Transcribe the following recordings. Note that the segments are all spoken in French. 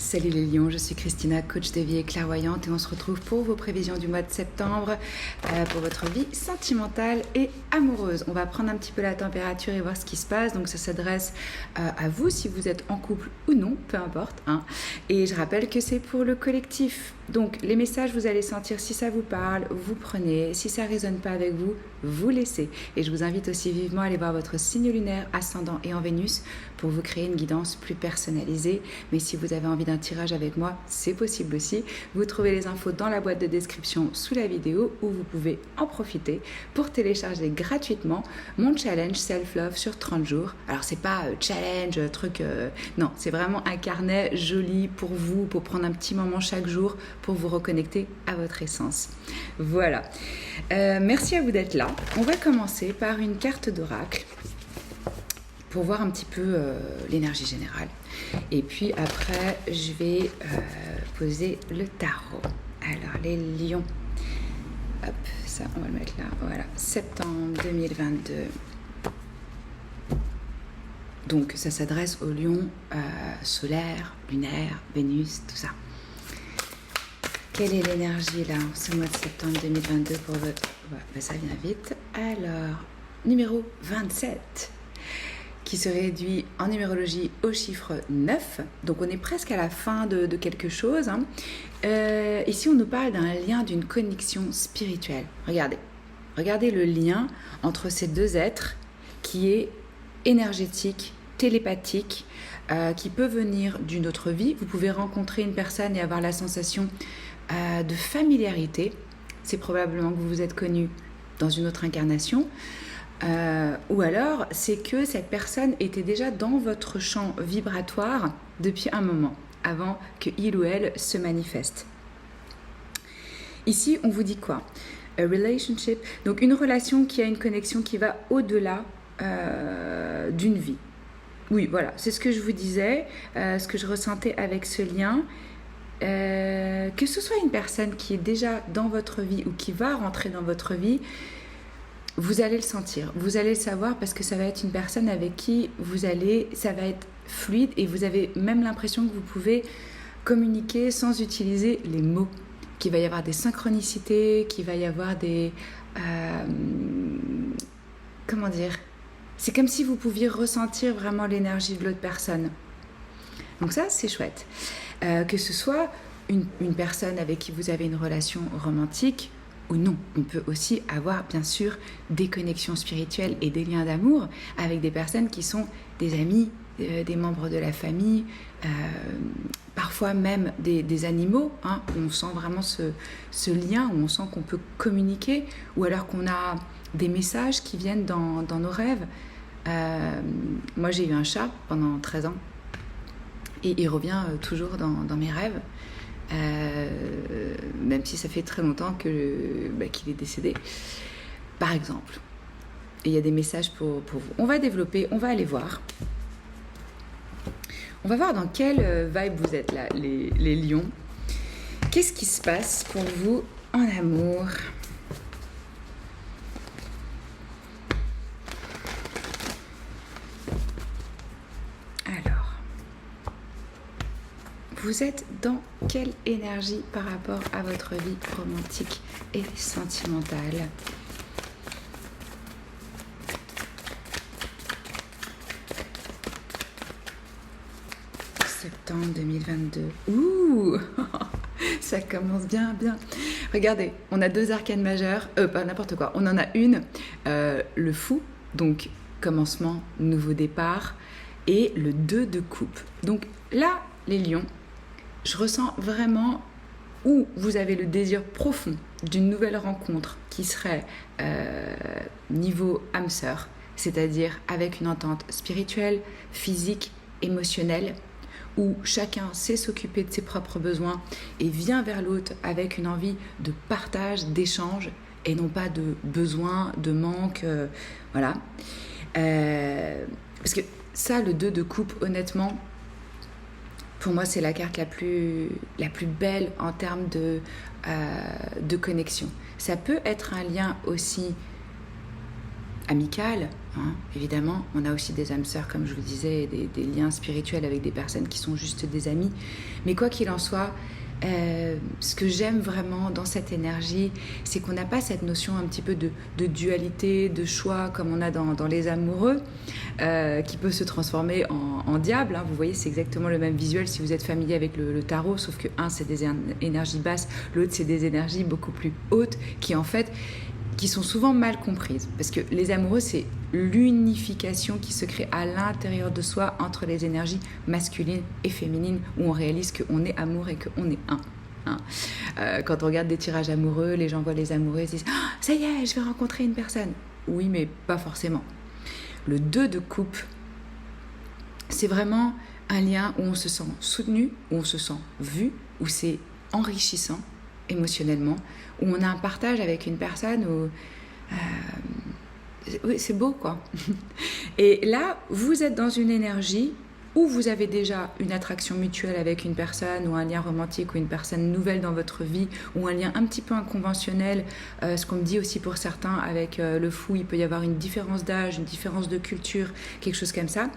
Salut les lions, je suis Christina, coach de vie et clairvoyante et on se retrouve pour vos prévisions du mois de septembre pour votre vie sentimentale et amoureuse. On va prendre un petit peu la température et voir ce qui se passe. Donc ça s'adresse à vous si vous êtes en couple ou non, peu importe. Et je rappelle que c'est pour le collectif. Donc les messages, vous allez sentir si ça vous parle, vous prenez. Si ça ne résonne pas avec vous, vous laissez. Et je vous invite aussi vivement à aller voir votre signe lunaire, ascendant et en Vénus pour vous créer une guidance plus personnalisée. Mais si vous avez envie d'un tirage avec moi, c'est possible aussi. Vous trouvez les infos dans la boîte de description sous la vidéo où vous pouvez en profiter pour télécharger gratuitement mon challenge self-love sur 30 jours. Alors c'est pas challenge, non, c'est vraiment un carnet joli pour vous, pour prendre un petit moment chaque jour pour vous reconnecter à votre essence. Voilà. Merci à vous d'être là. On va commencer par une carte d'oracle pour voir un petit peu l'énergie générale. Et puis après, je vais poser le tarot. Alors, les lions. Hop, ça, on va le mettre là. Voilà, septembre 2022. Donc, ça s'adresse aux lions solaires, lunaires, Vénus, tout ça. Quelle est l'énergie là, ce mois de septembre 2022 pour votre... Ouais, ça vient vite. Alors, numéro 27. Qui se réduit en numérologie au chiffre 9. Donc on est presque à la fin de quelque chose. Ici on nous parle d'un lien, d'une connexion spirituelle. Regardez le lien entre ces deux êtres qui est énergétique, télépathique, qui peut venir d'une autre vie. Vous pouvez rencontrer une personne et avoir la sensation de familiarité. C'est probablement que vous vous êtes connus dans une autre incarnation. Ou alors, c'est que cette personne était déjà dans votre champ vibratoire depuis un moment, avant que il ou elle se manifeste. Ici, on vous dit quoi? A relationship, donc une relation qui a une connexion qui va au-delà d'une vie. Oui, voilà, c'est ce que je vous disais, ce que je ressentais avec ce lien. Que ce soit une personne qui est déjà dans votre vie ou qui va rentrer dans votre vie, vous allez le sentir, vous allez le savoir parce que ça va être une personne avec qui ça va être fluide et vous avez même l'impression que vous pouvez communiquer sans utiliser les mots. Qu'il va y avoir des synchronicités, qu'il va y avoir des... comment dire? C'est comme si vous pouviez ressentir vraiment l'énergie de l'autre personne. Donc ça, c'est chouette. Que ce soit une personne avec qui vous avez une relation romantique, ou non, on peut aussi avoir bien sûr des connexions spirituelles et des liens d'amour avec des personnes qui sont des amis, des membres de la famille, parfois même des animaux, où on sent vraiment ce lien, où on sent qu'on peut communiquer, ou alors qu'on a des messages qui viennent dans nos rêves. Moi j'ai eu un chat pendant 13 ans et il revient toujours dans mes rêves. Même si ça fait très longtemps qu'il est décédé, par exemple. Et il y a des messages pour vous. On va développer, on va aller voir. On va voir dans quelle vibe vous êtes là, les lions. Qu'est-ce qui se passe pour vous en amour? Vous êtes dans quelle énergie par rapport à votre vie romantique et sentimentale? Septembre 2022. Ouh, ça commence bien. Regardez, on a deux arcanes majeures, pas n'importe quoi. On en a une, le fou, donc commencement, nouveau départ, et le 2 de coupe. Donc là, les lions, je ressens vraiment où vous avez le désir profond d'une nouvelle rencontre qui serait niveau âme sœur, c'est-à-dire avec une entente spirituelle, physique, émotionnelle, où chacun sait s'occuper de ses propres besoins et vient vers l'autre avec une envie de partage, d'échange et non pas de besoin, de manque, voilà. Parce que ça, le 2 de coupe, honnêtement, pour moi, c'est la carte la plus belle en termes de connexion. Ça peut être un lien aussi amicales, hein, évidemment. On a aussi des âmes sœurs, comme je vous disais, des liens spirituels avec des personnes qui sont juste des amis. Mais quoi qu'il en soit, ce que j'aime vraiment dans cette énergie, c'est qu'on n'a pas cette notion un petit peu de dualité, de choix comme on a dans les amoureux, qui peut se transformer en diable. Hein. Vous voyez, c'est exactement le même visuel si vous êtes familier avec le tarot, sauf que un, c'est des énergies basses, l'autre, c'est des énergies beaucoup plus hautes qui sont souvent mal comprises. Parce que les amoureux, c'est l'unification qui se crée à l'intérieur de soi entre les énergies masculines et féminines, où on réalise qu'on est amour et qu'on est un. Hein. Quand on regarde des tirages amoureux, les gens voient les amoureux et se disent « ça y est, je vais rencontrer une personne ». Oui, mais pas forcément. Le 2 de coupe, c'est vraiment un lien où on se sent soutenu, où on se sent vu, où c'est enrichissant émotionnellement, où on a un partage avec une personne où oui, c'est beau quoi. Et là, vous êtes dans une énergie où vous avez déjà une attraction mutuelle avec une personne ou un lien romantique ou une personne nouvelle dans votre vie ou un lien un petit peu inconventionnel, ce qu'on me dit aussi pour certains avec le fou, il peut y avoir une différence d'âge, une différence de culture, quelque chose comme ça.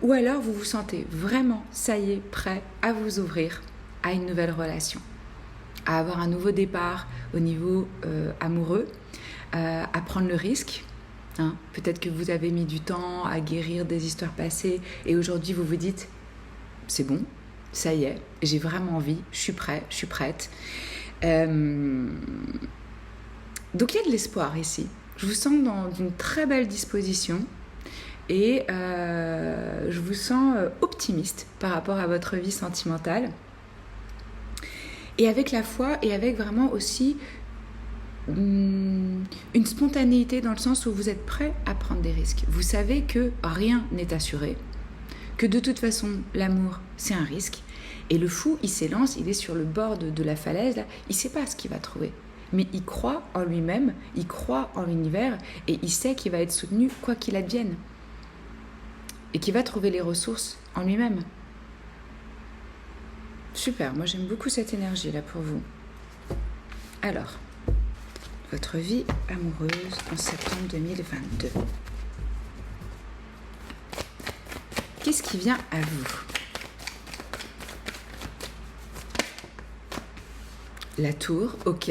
Ou alors vous vous sentez vraiment, ça y est, prêt à vous ouvrir à une nouvelle relation, à avoir un nouveau départ au niveau amoureux, à prendre le risque. Hein. Peut-être que vous avez mis du temps à guérir des histoires passées et aujourd'hui vous vous dites c'est bon, ça y est, j'ai vraiment envie, je suis prêt, je suis prête. Donc il y a de l'espoir ici. Je vous sens dans une très belle disposition et je vous sens optimiste par rapport à votre vie sentimentale. Et avec la foi et avec vraiment aussi une spontanéité dans le sens où vous êtes prêt à prendre des risques. Vous savez que rien n'est assuré, que de toute façon l'amour c'est un risque et le fou il s'élance, il est sur le bord de la falaise là, il sait pas ce qu'il va trouver. Mais il croit en lui-même, il croit en l'univers et il sait qu'il va être soutenu quoi qu'il advienne et qu'il va trouver les ressources en lui-même. Super, moi j'aime beaucoup cette énergie là pour vous. Alors, votre vie amoureuse en septembre 2022. Qu'est-ce qui vient à vous? La tour, ok.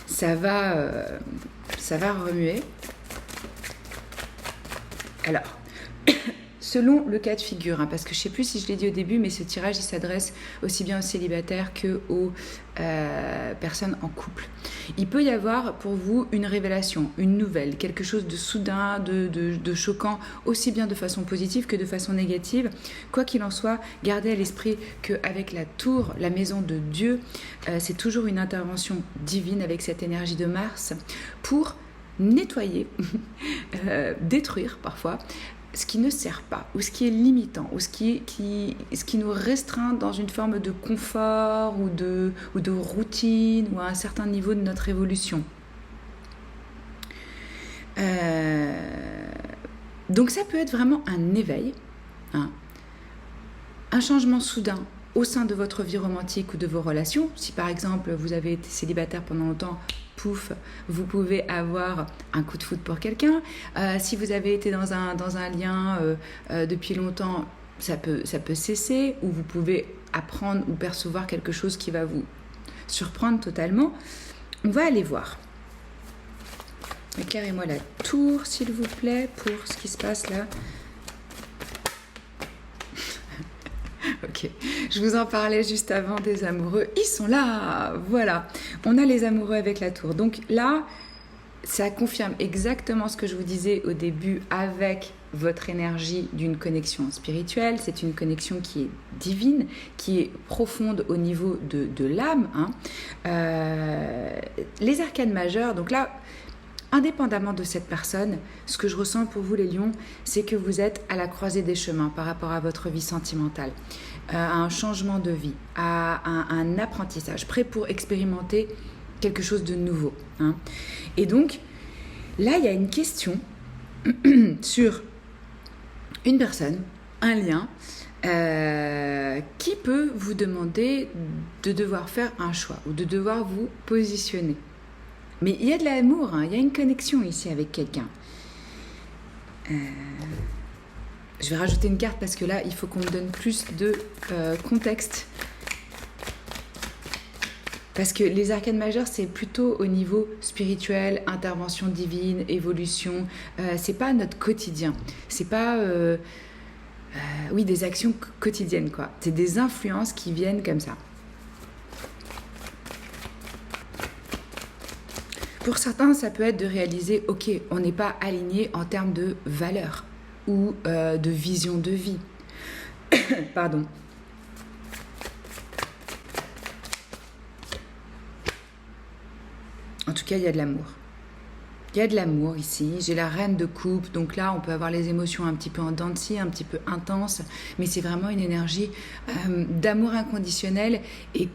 ça va remuer. Alors, selon le cas de figure, hein, parce que je ne sais plus si je l'ai dit au début, mais ce tirage il s'adresse aussi bien aux célibataires qu'aux personnes en couple. Il peut y avoir pour vous une révélation, une nouvelle, quelque chose de soudain, de choquant, aussi bien de façon positive que de façon négative. Quoi qu'il en soit, gardez à l'esprit qu'avec la tour, la maison de Dieu, c'est toujours une intervention divine avec cette énergie de Mars pour nettoyer, détruire parfois, ce qui ne sert pas, ou ce qui est limitant, ou ce qui nous restreint dans une forme de confort ou de routine, ou à un certain niveau de notre évolution. Donc ça peut être vraiment un éveil, hein, un changement soudain au sein de votre vie romantique ou de vos relations. Si par exemple vous avez été célibataire pendant longtemps, pouf, vous pouvez avoir un coup de foudre pour quelqu'un. Si vous avez été dans un lien depuis longtemps, ça peut cesser, ou vous pouvez apprendre ou percevoir quelque chose qui va vous surprendre totalement. On va aller voir. Éclairez-moi la tour, s'il vous plaît, pour ce qui se passe là. Ok, je vous en parlais juste avant des amoureux. Ils sont là, voilà. On a les amoureux avec la tour. Donc là, ça confirme exactement ce que je vous disais au début avec votre énergie d'une connexion spirituelle. C'est une connexion qui est divine, qui est profonde au niveau de l'âme. Hein. Les arcanes majeures, donc là, indépendamment de cette personne, ce que je ressens pour vous les lions, c'est que vous êtes à la croisée des chemins par rapport à votre vie sentimentale, à un changement de vie, à un apprentissage, prêt pour expérimenter quelque chose de nouveau. Hein. Et donc, là, il y a une question sur une personne, un lien, qui peut vous demander de devoir faire un choix ou de devoir vous positionner. Mais il y a de l'amour, hein, il y a une connexion ici avec quelqu'un. Je vais rajouter une carte parce que là, il faut qu'on me donne plus de contexte. Parce que les arcanes majeures, c'est plutôt au niveau spirituel, intervention divine, évolution. C'est pas notre quotidien. C'est pas, oui, des actions quotidiennes, quoi. C'est des influences qui viennent comme ça. Pour certains, ça peut être de réaliser, ok, on n'est pas aligné en termes de valeurs ou de vision de vie. Pardon. En tout cas, il y a de l'amour. Il y a de l'amour ici. J'ai la reine de coupe, donc là, on peut avoir les émotions un petit peu en dents de scie, un petit peu intenses, mais c'est vraiment une énergie d'amour inconditionnel. Et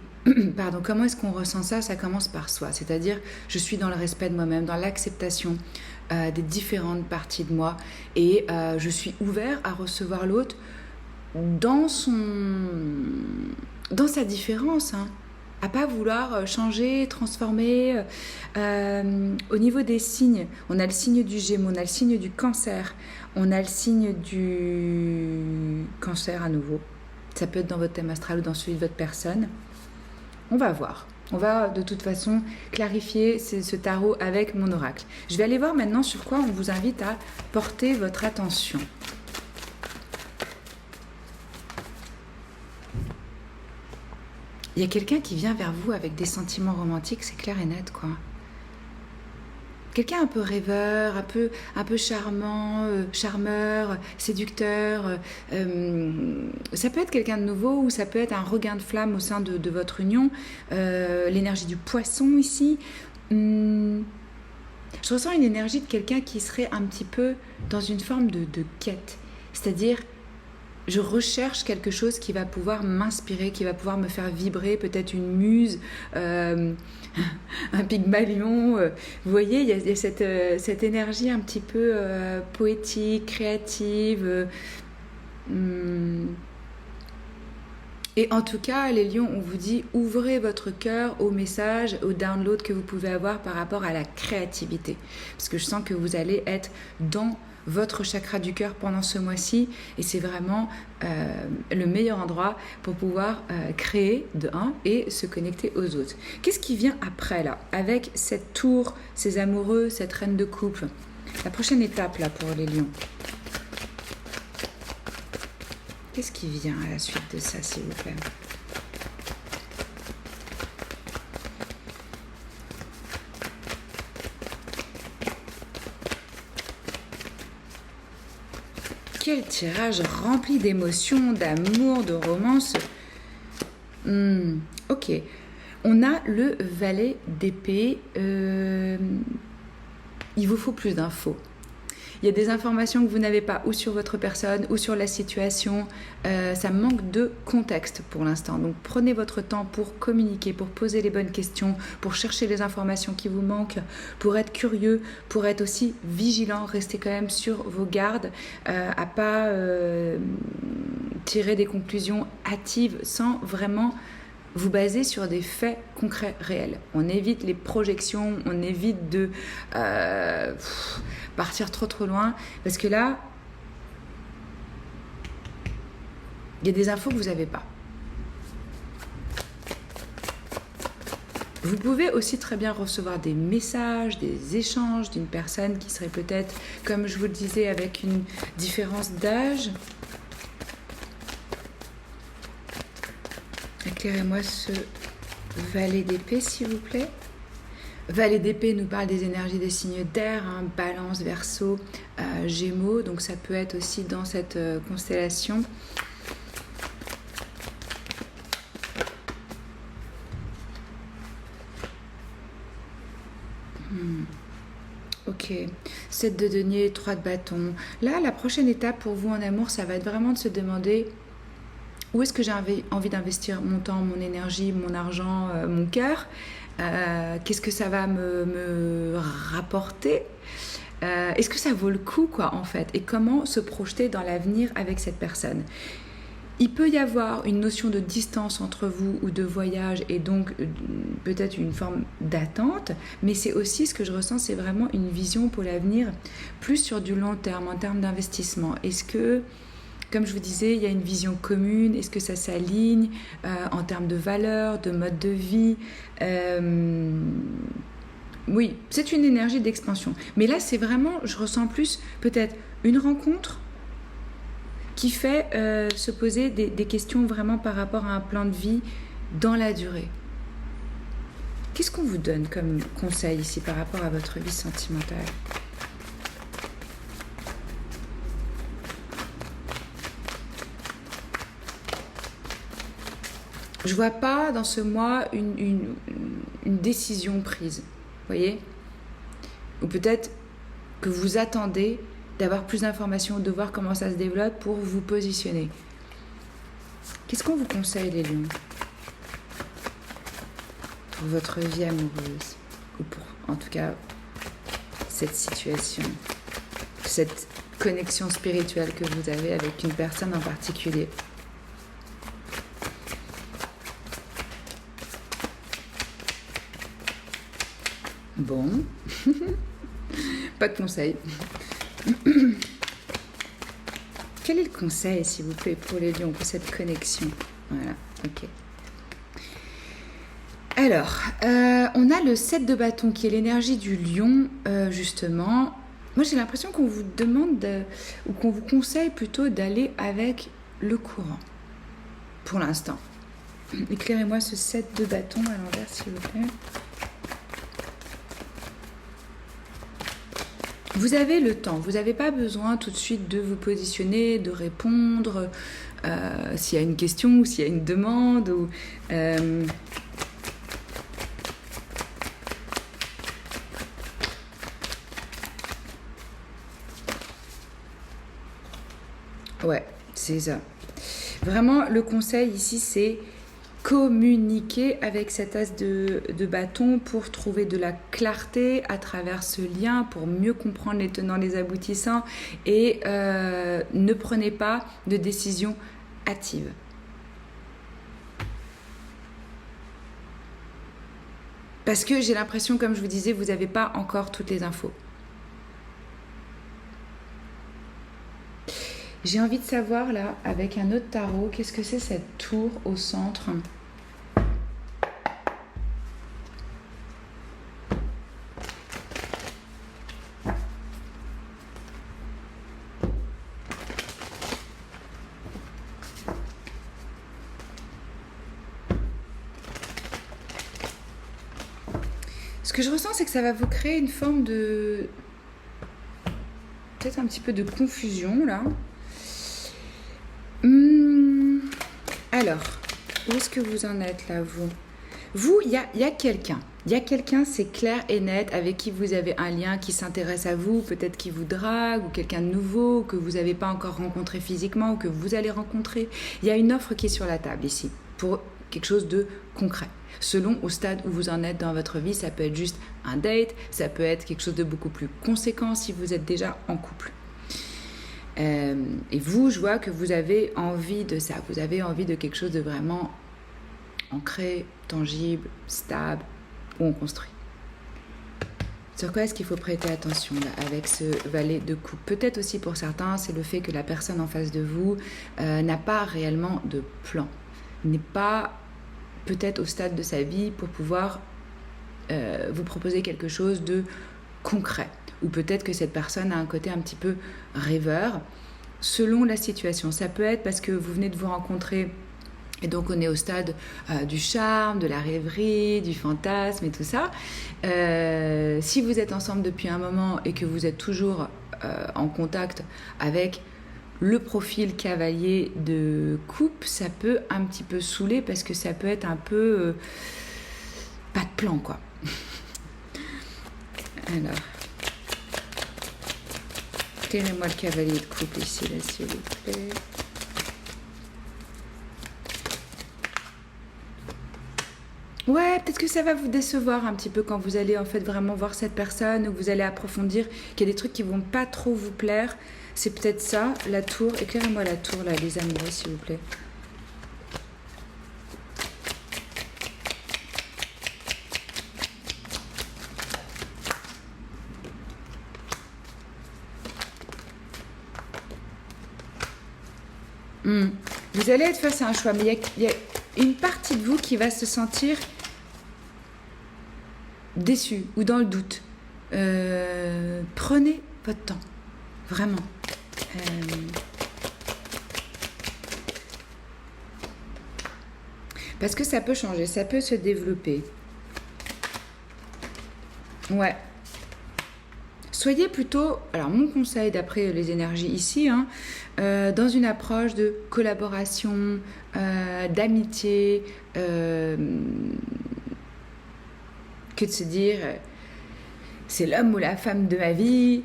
pardon, comment est-ce qu'on ressent ça? Ça commence par soi, c'est-à-dire je suis dans le respect de moi-même, dans l'acceptation des différentes parties de moi, et je suis ouvert à recevoir l'autre dans sa différence, hein. À pas vouloir changer, transformer. Au niveau des signes, on a le signe du Gémeaux, on a le signe du Cancer, on a le signe du Cancer à nouveau. Ça peut être dans votre thème astral ou dans celui de votre personne. On va voir. On va de toute façon clarifier ce tarot avec mon oracle. Je vais aller voir maintenant sur quoi on vous invite à porter votre attention. Il y a quelqu'un qui vient vers vous avec des sentiments romantiques, c'est clair et net, quoi. Quelqu'un un peu rêveur, un peu charmant, charmeur, séducteur. Ça peut être quelqu'un de nouveau ou ça peut être un regain de flamme au sein de votre union. L'énergie du poisson ici. Je ressens une énergie de quelqu'un qui serait un petit peu dans une forme de quête. C'est-à-dire, je recherche quelque chose qui va pouvoir m'inspirer, qui va pouvoir me faire vibrer, peut-être une muse, un Pygmalion. Vous voyez, il y a cette énergie un petit peu poétique, créative. Et en tout cas, les lions, on vous dit, ouvrez votre cœur au message, au download que vous pouvez avoir par rapport à la créativité. Parce que je sens que vous allez être dans votre chakra du cœur pendant ce mois-ci et c'est vraiment le meilleur endroit pour pouvoir créer de un et se connecter aux autres. Qu'est-ce qui vient après là avec cette tour, ces amoureux, cette reine de coupe? La prochaine étape là pour les lions. Qu'est-ce qui vient à la suite de ça, s'il vous plaît? Quel tirage rempli d'émotions, d'amour, de romance. Ok. On a le valet d'épée. Il vous faut plus d'infos. Il y a des informations que vous n'avez pas ou sur votre personne ou sur la situation. Ça manque de contexte pour l'instant. Donc prenez votre temps pour communiquer, pour poser les bonnes questions, pour chercher les informations qui vous manquent, pour être curieux, pour être aussi vigilant. Restez quand même sur vos gardes, à pas tirer des conclusions hâtives sans vraiment vous baser sur des faits concrets réels. On évite les projections, on évite de partir trop loin, parce que là, il y a des infos que vous n'avez pas. Vous pouvez aussi très bien recevoir des messages, des échanges d'une personne qui serait peut-être, comme je vous le disais, avec une différence d'âge. Éclairez-moi ce valet d'épée, s'il vous plaît. Valet d'épée nous parle des énergies des signes d'air, hein, Balance, Verseau, Gémeaux. Donc ça peut être aussi dans cette constellation. Ok. 7 de denier, 3 de bâton. Là, la prochaine étape pour vous en amour, ça va être vraiment de se demander... Où est-ce que j'ai envie d'investir mon temps, mon énergie, mon argent, mon cœur? Qu'est-ce que ça va me rapporter? Est-ce que ça vaut le coup, quoi, en fait? Et comment se projeter dans l'avenir avec cette personne? Il peut y avoir une notion de distance entre vous ou de voyage et donc peut-être une forme d'attente, mais c'est aussi ce que je ressens, c'est vraiment une vision pour l'avenir, plus sur du long terme, en termes d'investissement. Est-ce que, comme je vous disais, il y a une vision commune? Est-ce que ça s'aligne en termes de valeurs, de mode de vie? Oui, c'est une énergie d'expansion. Mais là, c'est vraiment, je ressens plus peut-être une rencontre qui fait se poser des questions vraiment par rapport à un plan de vie dans la durée. Qu'est-ce qu'on vous donne comme conseil ici par rapport à votre vie sentimentale? Je vois pas dans ce mois une décision prise, vous voyez? Ou peut-être que vous attendez d'avoir plus d'informations, de voir comment ça se développe pour vous positionner. Qu'est-ce qu'on vous conseille, les lions, pour votre vie amoureuse, ou pour, en tout cas, cette situation, cette connexion spirituelle que vous avez avec une personne en particulier? Bon, pas de conseil. Quel est le conseil, s'il vous plaît, pour les lions, pour cette connexion? Voilà, ok. Alors, on a le 7 de bâton qui est l'énergie du lion, justement. Moi, j'ai l'impression qu'on vous demande, ou qu'on vous conseille plutôt d'aller avec le courant, pour l'instant. Éclairez-moi ce 7 de bâton à l'envers, s'il vous plaît. Vous avez le temps, vous n'avez pas besoin tout de suite de vous positionner, de répondre s'il y a une question ou s'il y a une demande. Ou, Ouais, c'est ça. Vraiment, le conseil ici, c'est communiquer avec cet as de bâton pour trouver de la clarté à travers ce lien, pour mieux comprendre les tenants, les aboutissants, et ne prenez pas de décision hâtive. Parce que j'ai l'impression, comme je vous disais, vous n'avez pas encore toutes les infos. J'ai envie de savoir là, avec un autre tarot, qu'est-ce que c'est cette tour au centre ? Ce que je ressens, c'est que ça va vous créer une forme de... peut-être un petit peu de confusion, là. Alors, où est-ce que vous en êtes, là, vous ? Vous, il y a quelqu'un. Il y a quelqu'un, c'est clair et net, avec qui vous avez un lien, qui s'intéresse à vous, peut-être qui vous drague, ou quelqu'un de nouveau, que vous n'avez pas encore rencontré physiquement, ou que vous allez rencontrer. Il y a une offre qui est sur la table, ici, pour quelque chose de concret. Selon au stade où vous en êtes dans votre vie, ça peut être juste un date, ça peut être quelque chose de beaucoup plus conséquent si vous êtes déjà en couple. Et vous, je vois que vous avez envie de ça, vous avez envie de quelque chose de vraiment ancré, tangible, stable, où on construit. Sur quoi est-ce qu'il faut prêter attention là, avec ce valet de coupe? Peut-être aussi pour certains, c'est le fait que la personne en face de vous n'a pas réellement de plan, n'est pas peut-être au stade de sa vie pour pouvoir vous proposer quelque chose de concret. Ou peut-être que cette personne a un côté un petit peu rêveur, selon la situation. Ça peut être parce que vous venez de vous rencontrer et donc on est au stade du charme, de la rêverie, du fantasme et tout ça. Si vous êtes ensemble depuis un moment et que vous êtes toujours en contact avec le profil cavalier de coupe, ça peut un petit peu saouler parce que ça peut être un peu pas de plan, quoi. Alors, éclairez-moi le cavalier de coupe ici, là, s'il vous plaît. Ouais, peut-être que ça va vous décevoir un petit peu quand vous allez en fait vraiment voir cette personne, ou vous allez approfondir qu'il y a des trucs qui vont pas trop vous plaire. C'est peut-être ça, la tour. Éclairez-moi la tour, là, les amoureux, s'il vous plaît. Vous allez être face à un choix, mais il y a une partie de vous qui va se sentir déçue ou dans le doute. Prenez votre temps, vraiment. Parce que ça peut changer, ça peut se développer. Ouais. Soyez plutôt, alors mon conseil d'après les énergies ici, dans une approche de collaboration, d'amitié, que de se dire c'est l'homme ou la femme de ma vie,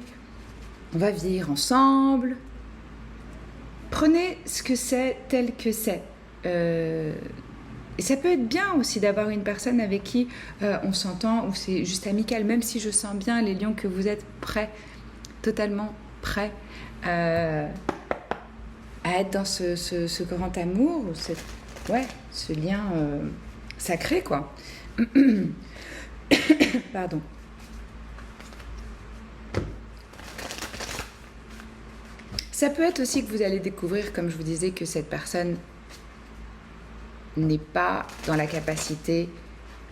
on va vivre ensemble. Prenez ce que c'est tel que c'est. Et ça peut être bien aussi d'avoir une personne avec qui on s'entend ou c'est juste amical, même si je sens bien les lions que vous êtes prêts, totalement prêts à être dans ce grand amour, ce lien sacré, quoi. Pardon. Ça peut être aussi que vous allez découvrir, comme je vous disais, que cette personne n'est pas dans la capacité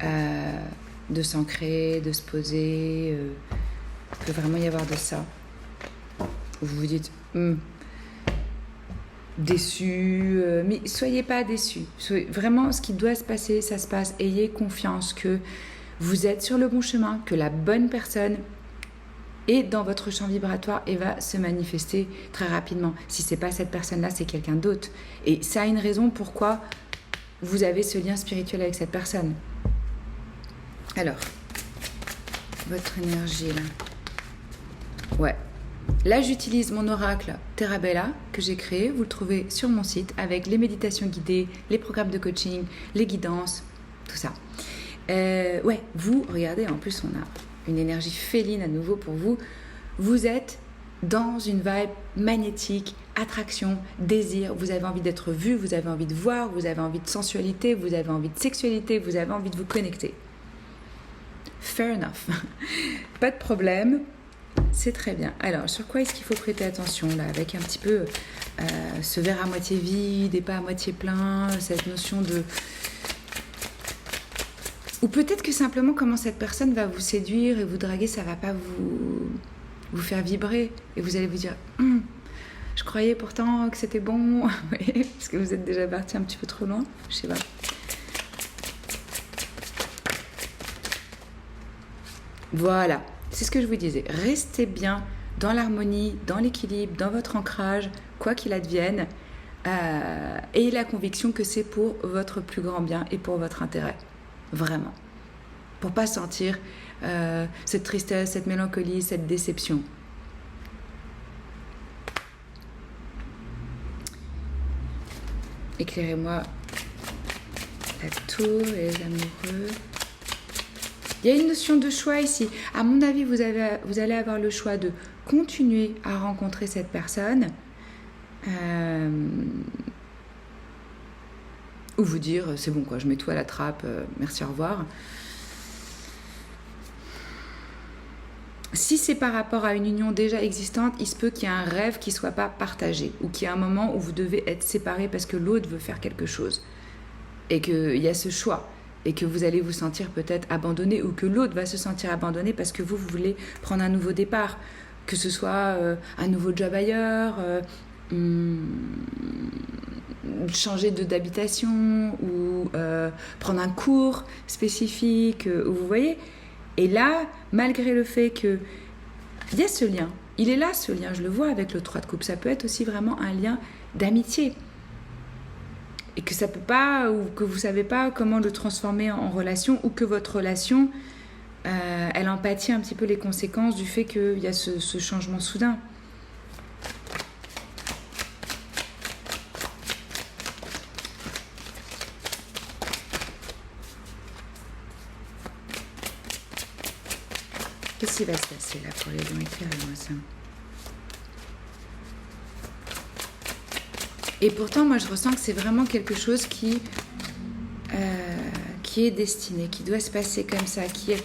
de s'ancrer, de se poser. Il peut vraiment y avoir de ça. Vous vous dites déçu, mais soyez pas déçus. Vraiment, ce qui doit se passer, ça se passe. Ayez confiance que vous êtes sur le bon chemin, que la bonne personne est dans votre champ vibratoire et va se manifester très rapidement. Si c'est pas cette personne-là, c'est quelqu'un d'autre. Et ça a une raison pourquoi vous avez ce lien spirituel avec cette personne. Alors, votre énergie là. Ouais. Là, j'utilise mon oracle Terra Bella que j'ai créé. Vous le trouvez sur mon site avec les méditations guidées, les programmes de coaching, les guidances, tout ça. Ouais, vous, regardez, en plus, on a une énergie féline à nouveau pour vous. Vous êtes dans une vibe magnétique, attraction, désir. Vous avez envie d'être vu, vous avez envie de voir, vous avez envie de sensualité, vous avez envie de sexualité, vous avez envie de vous connecter. Fair enough. Pas de problème. C'est très bien. Alors, sur quoi est-ce qu'il faut prêter attention là, avec un petit peu ce verre à moitié vide et pas à moitié plein, cette notion de... Ou peut-être que simplement comment cette personne va vous séduire et vous draguer, ça va pas vous faire vibrer. Et vous allez vous dire, je croyais pourtant que c'était bon. Parce que vous êtes déjà parti un petit peu trop loin. Je sais pas. Voilà. C'est ce que je vous disais. Restez bien dans l'harmonie, dans l'équilibre, dans votre ancrage, quoi qu'il advienne. Ayez la conviction que c'est pour votre plus grand bien et pour votre intérêt. Vraiment. Pour pas sentir cette tristesse, cette mélancolie, cette déception. Éclairez-moi la tour et les amoureux. Il y a une notion de choix ici. À mon avis, vous allez avoir le choix de continuer à rencontrer cette personne ou vous dire c'est bon quoi, je mets tout à la trappe, merci, au revoir. Si c'est par rapport à une union déjà existante, il se peut qu'il y ait un rêve qui ne soit pas partagé ou qu'il y ait un moment où vous devez être séparés parce que l'autre veut faire quelque chose et qu'il y a ce choix. Et que vous allez vous sentir peut-être abandonné ou que l'autre va se sentir abandonné parce que vous voulez prendre un nouveau départ, que ce soit un nouveau job ailleurs, changer d'habitation ou prendre un cours spécifique, vous voyez. Et là, malgré le fait qu'il y a ce lien, il est là ce lien, je le vois avec le 3 de coupe, ça peut être aussi vraiment un lien d'amitié. Et que ça peut pas, ou que vous savez pas comment le transformer en relation, ou que votre relation, elle en pâtit un petit peu les conséquences du fait qu'il y a ce changement soudain. Qu'est-ce qui va se passer là pour les lions? Éclairez-moi ça. Et pourtant, moi, je ressens que c'est vraiment quelque chose qui est destiné, qui doit se passer comme ça, qui est...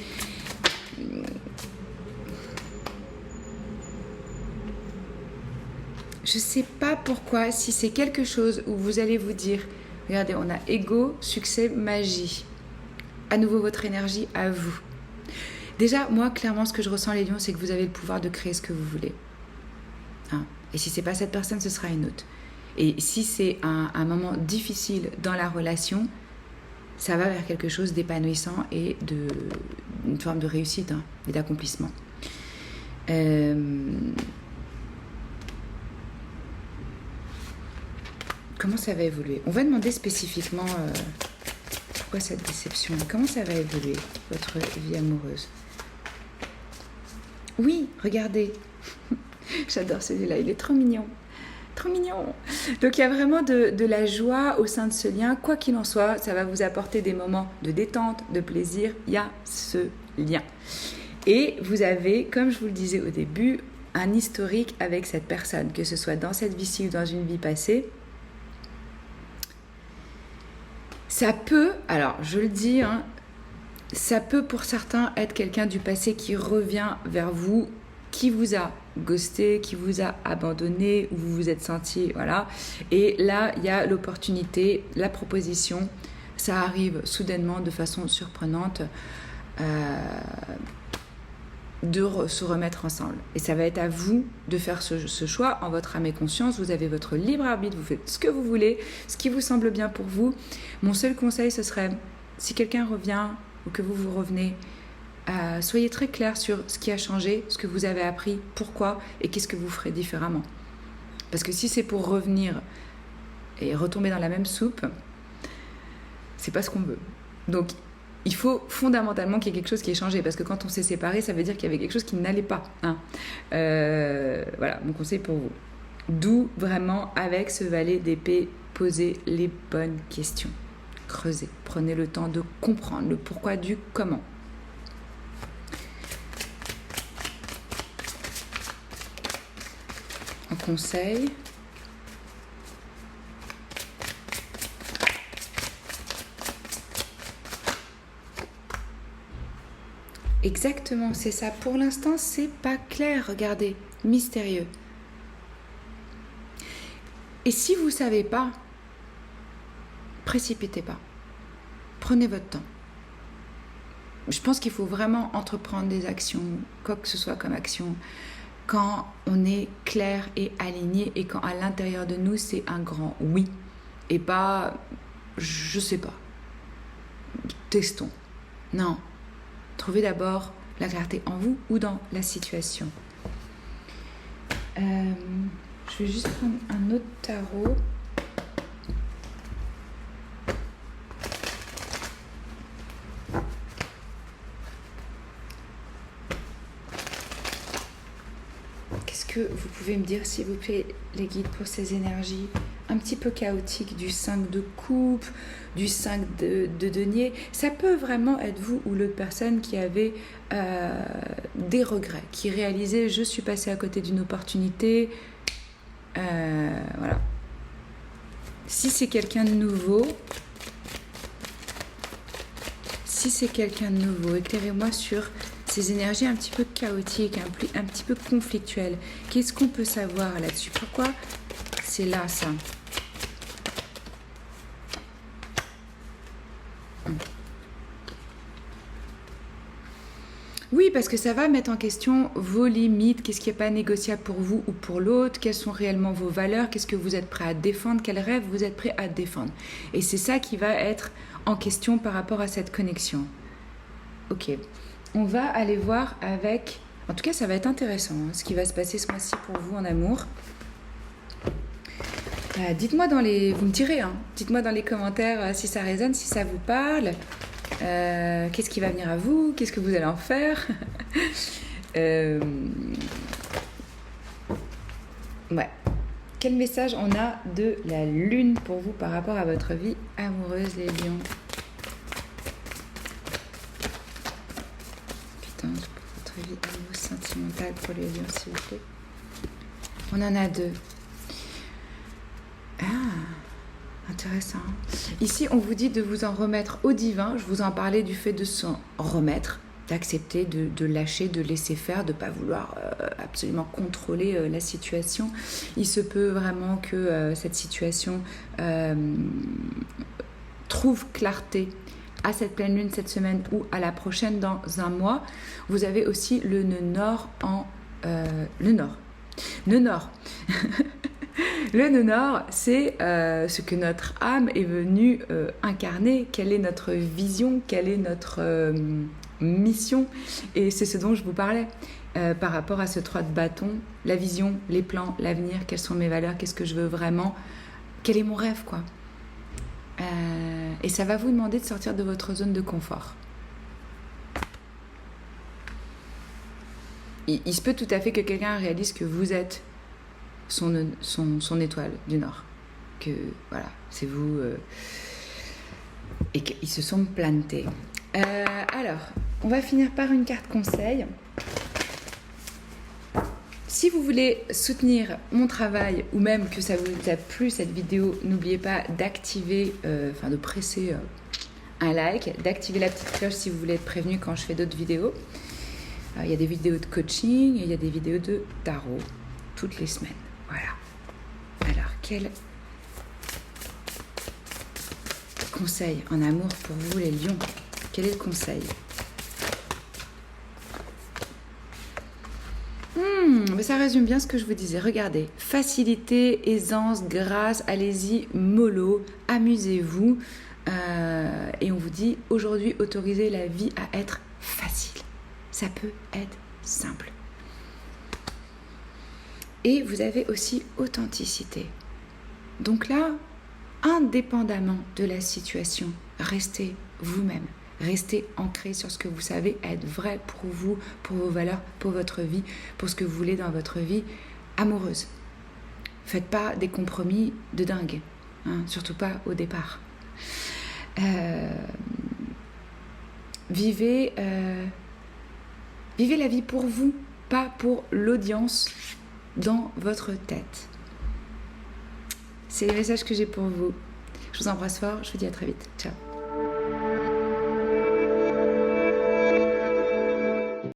je ne sais pas pourquoi, si c'est quelque chose où vous allez vous dire, regardez, on a ego, succès, magie. À nouveau, votre énergie à vous. Déjà, moi, clairement, ce que je ressens, les lions, c'est que vous avez le pouvoir de créer ce que vous voulez. Hein? Et si ce n'est pas cette personne, ce sera une autre. Et si c'est un moment difficile dans la relation, ça va vers quelque chose d'épanouissant et une forme de réussite, hein, et d'accomplissement. Comment ça va évoluer? On va demander spécifiquement pourquoi cette déception. Comment ça va évoluer, votre vie amoureuse? Oui, regardez. J'adore celui-là, il est trop mignon. Trop mignon. Donc il y a vraiment de la joie au sein de ce lien. Quoi qu'il en soit, ça va vous apporter des moments de détente, de plaisir. Il y a ce lien. Et vous avez, comme je vous le disais au début, un historique avec cette personne, que ce soit dans cette vie-ci ou dans une vie passée. Ça peut, alors je le dis, hein, ça peut pour certains être quelqu'un du passé qui revient vers vous, qui vous a ghosté, qui vous a abandonné, où vous vous êtes senti, voilà. Et là, il y a l'opportunité, la proposition, ça arrive soudainement, de façon surprenante, de se remettre ensemble. Et ça va être à vous de faire ce choix en votre âme et conscience. Vous avez votre libre arbitre, vous faites ce que vous voulez, ce qui vous semble bien pour vous. Mon seul conseil, ce serait, si quelqu'un revient ou que vous revenez, soyez très clair sur ce qui a changé, ce que vous avez appris, pourquoi et qu'est-ce que vous ferez différemment. Parce que si c'est pour revenir et retomber dans la même soupe, c'est pas ce qu'on veut. Donc, il faut fondamentalement qu'il y ait quelque chose qui ait changé, parce que quand on s'est séparés, ça veut dire qu'il y avait quelque chose qui n'allait pas. Hein. Voilà, mon conseil pour vous. D'où vraiment, avec ce valet d'épée, posez les bonnes questions. Creusez, prenez le temps de comprendre le pourquoi du comment. En conseil... Exactement, c'est ça. Pour l'instant, c'est pas clair. Regardez, mystérieux. Et si vous savez pas, précipitez pas. Prenez votre temps. Je pense qu'il faut vraiment entreprendre des actions, quoi que ce soit comme action, quand on est clair et aligné et quand à l'intérieur de nous, c'est un grand oui. Et pas, je sais pas. Testons. Non. Trouvez d'abord la clarté en vous ou dans la situation. Je vais juste prendre un autre tarot. Qu'est-ce que vous pouvez me dire, s'il vous plaît, les guides, pour ces énergies un petit peu chaotiques du 5 de coupe, du 5 de denier? Ça peut vraiment être vous ou l'autre personne qui avait des regrets, qui réalisait, je suis passée à côté d'une opportunité. Voilà. Si c'est quelqu'un de nouveau, éclairez-moi sur ces énergies un petit peu chaotiques, un petit peu conflictuelles. Qu'est-ce qu'on peut savoir là-dessus? Pourquoi c'est là, ça? Oui, parce que ça va mettre en question vos limites, qu'est-ce qui n'est pas négociable pour vous ou pour l'autre, quelles sont réellement vos valeurs, qu'est-ce que vous êtes prêt à défendre, quels rêves vous êtes prêt à défendre. Et c'est ça qui va être en question par rapport à cette connexion. Ok, on va aller voir avec... En tout cas, ça va être intéressant, hein, ce qui va se passer ce mois-ci pour vous en amour. Dites-moi dans les... Vous me direz, hein, dites-moi dans les commentaires si ça résonne, si ça vous parle. Qu'est-ce qui va venir à vous? Qu'est-ce que vous allez en faire? Ouais. Quel message on a de la lune pour vous par rapport à votre vie amoureuse, les lions? Putain, pour votre vie amoureuse sentimentale pour les lions, s'il vous plaît. On en a deux. Intéressant. Ici, on vous dit de vous en remettre au divin. Je vous en parlais du fait de s'en remettre. d'accepter, de lâcher, de laisser faire, de ne pas vouloir absolument contrôler la situation. Il se peut vraiment que cette situation trouve clarté à cette pleine lune cette semaine ou à la prochaine dans un mois. Vous avez aussi le nœud nord en... le nord. Le nord. Le nœud nord, c'est ce que notre âme est venue incarner. Quelle est notre vision? Quelle est notre mission? Et c'est ce dont je vous parlais par rapport à ce 3 de bâton. La vision, les plans, l'avenir, quelles sont mes valeurs, qu'est-ce que je veux vraiment, quel est mon rêve, quoi. Et ça va vous demander de sortir de votre zone de confort. Il se peut tout à fait que quelqu'un réalise que vous êtes son étoile du Nord. Que voilà, c'est vous. Et qu'ils se sont plantés. Alors, on va finir par une carte conseil. Si vous voulez soutenir mon travail ou même que ça vous a plu cette vidéo, n'oubliez pas d'activer, de presser un like, d'activer la petite cloche si vous voulez être prévenu quand je fais d'autres vidéos. Il y a des vidéos de coaching et il y a des vidéos de tarot toutes les semaines. Voilà. Alors, quel conseil en amour pour vous les lions? Quel est le conseil? Mais ça résume bien ce que je vous disais. Regardez, facilité, aisance, grâce, allez-y, mollo, amusez-vous. Et on vous dit, aujourd'hui, autorisez la vie à être facile. Ça peut être simple. Et vous avez aussi authenticité. Donc là, indépendamment de la situation, restez vous-même. Restez ancré sur ce que vous savez être vrai pour vous, pour vos valeurs, pour votre vie, pour ce que vous voulez dans votre vie amoureuse. Faites pas des compromis de dingue, hein, surtout pas au départ. Vivez la vie pour vous, pas pour l'audience dans votre tête. C'est les messages que j'ai pour vous. Je vous embrasse fort, je vous dis à très vite. Ciao.